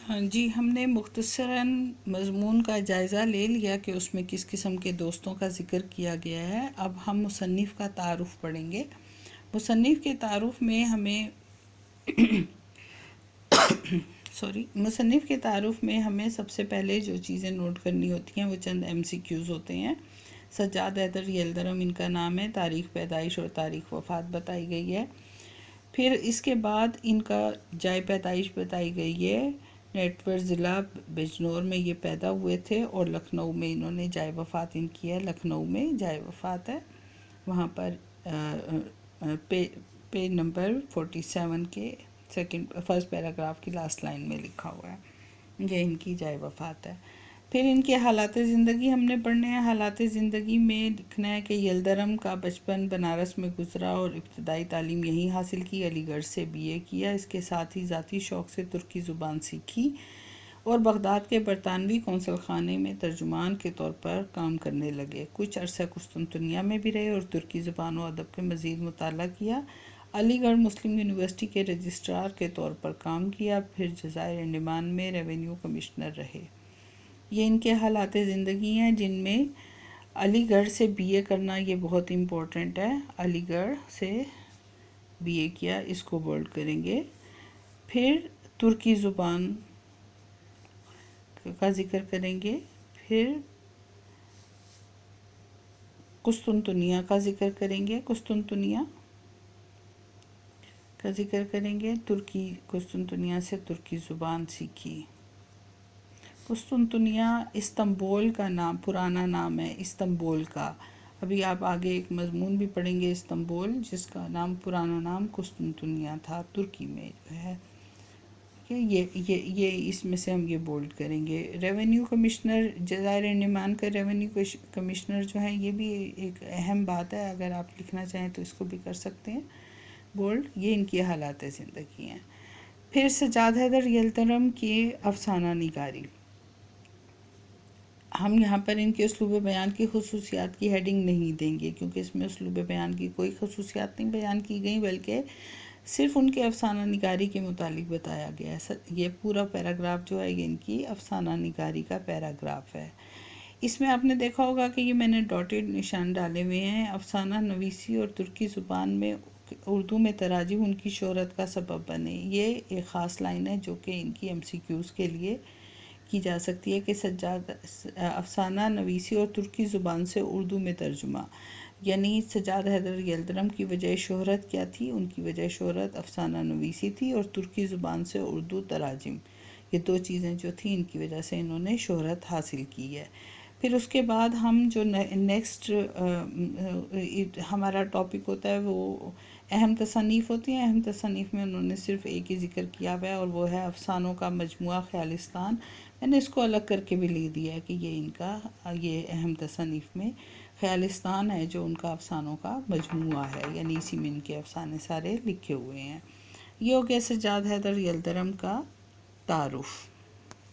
हाँ जी, हमने मुख्तसरन मज़मून का जायज़ा ले लिया कि उसमें किस किस्म के दोस्तों का ज़िक्र किया गया है। अब हम मुसन्निफ़ का तारुफ़ पढ़ेंगे। मुसन्निफ़ के तारुफ़ में हमें मुसन्निफ़ के तारुफ़ में हमें सबसे पहले जो चीज़ें नोट करनी होती हैं वो चंद MCQs होते हैं। सज्जाद हैदर यल्दरम इनका नाम है, तारीख़ पैदाइश और तारीख़ वफ़ात बताई गई है। फिर इसके बाद इनका जाए पैदाइश बताई गई है। नेटवर ज़िला बिजनौर में ये पैदा हुए थे और लखनऊ में इन्होंने जाए वफ़ात इनकी है। लखनऊ में जाए वफ़ात है, वहाँ पर पे नंबर 47 के फर्स्ट पैराग्राफ की लास्ट लाइन में लिखा हुआ है, ये इनकी जाए वफ़ात है। फिर इनके हालात ज़िंदगी हमने पढ़ने हैं। हालात ज़िंदगी में लिखना है कि यल्दरम का बचपन बनारस में गुजरा और इब्तदाई तालीम यहीं हासिल की। अलीगढ़ से BA किया। इसके साथ ही ज़ाती शौक़ से तुर्की ज़ुबान सीखी और बगदाद के बरतानवी कौंसल खाने में तर्जुमान के तौर पर काम करने लगे। कुछ अरसा कुस्तुनतुनिया में भी रहे और तुर्की ज़ुबान व अदब के मज़ीद मुताला किया। अलीगढ़ मुस्लिम यूनिवर्सिटी के रजिस्ट्रार के तौर पर काम किया। फिर जज़ायर अंडमान में रेवेन्यू कमिश्नर रहे। ये इनके हालात ज़िंदगी हैं, जिनमें अलीगढ़ से BA करना ये बहुत इम्पोर्टेंट है। अलीगढ़ से BA किया, इसको बोल्ड करेंगे। फिर तुर्की ज़ुबान का ज़िक्र करेंगे। फिर कुस्तुनतुनिया का ज़िक्र करेंगे, कुस्तुनतुनिया का ज़िक्र करेंगे। तुर्की कुस्तुनतुनिया से तुर्की ज़ुबान सीखी। कुस्तुनतुनिया इस्तंबुल का नाम, पुराना नाम है इस्तंबुल का। अभी आप आगे एक मज़मून भी पढ़ेंगे इस्तंबुल, जिसका नाम पुराना नाम कुस्तुनतुनिया था, तुर्की में जो है। ये इसमें से हम ये बोल्ड करेंगे। रेवेन्यू कमिश्नर, जज़ायर अंडमान का रेवेन्यू कमिश्नर जो है, ये भी एक अहम बात है। अगर आप लिखना चाहें तो इसको भी कर सकते हैं बोल्ड। ये इनकी हालात ज़िंदगी हैं। फिर सज्जाद हैदर यल्दरम की अफसाना निगारी। हम यहाँ पर इनके उसलूब बयान की खुसूसियात की हेडिंग नहीं देंगे, क्योंकि इसमें उसलूब बयान की कोई खुसूसियात नहीं बयान की गई, बल्कि सिर्फ उनके अफसाना निगारी के मुतालिक बताया गया है। ये पूरा पैराग्राफ जो है ये इनकी अफसाना निगारी का पैराग्राफ है। इसमें आपने देखा होगा कि ये मैंने डॉटेड निशान डाले हुए हैं। अफसाना नवीसी और तुर्की ज़ुबान में उर्दू में तराजिम उनकी शोहरत का सबब बने। ये एक ख़ास लाइन है जो कि इनकी MCQs के लिए की जा सकती है कि सज्जाद अफसाना नवीसी और तुर्की ज़ुबान से उर्दू में तर्जुमा, यानी सज्जाद हैदर यल्दरम की वजह शोहरत क्या थी। उनकी वजह शोहरत अफसाना नवीसी थी और तुर्की ज़ुबान से उर्दू तराजिम, ये दो चीज़ें जो थी इनकी वजह से इन्होंने शोहरत हासिल की है। फिर उसके बाद हम जो नेक्स्ट हमारा टॉपिक होता है वो अहम तसनीफ़ होती हैं। अहम तसनीफ़ में उन्होंने सिर्फ एक ही ज़िक्र किया हुआ है और वो है अफसानों का मजमुआ ख़यालिस्तान। मैंने इसको अलग करके भी लिख दिया है कि ये इनका ये अहम तसनीफ़ में ख़यालिस्तान है जो उनका अफसानों का मजमुआ है, यानी इसी में इनके अफसाने सारे लिखे हुए हैं। ये हो गया सज्जाद हैदर यल्दरम का तारुफ़।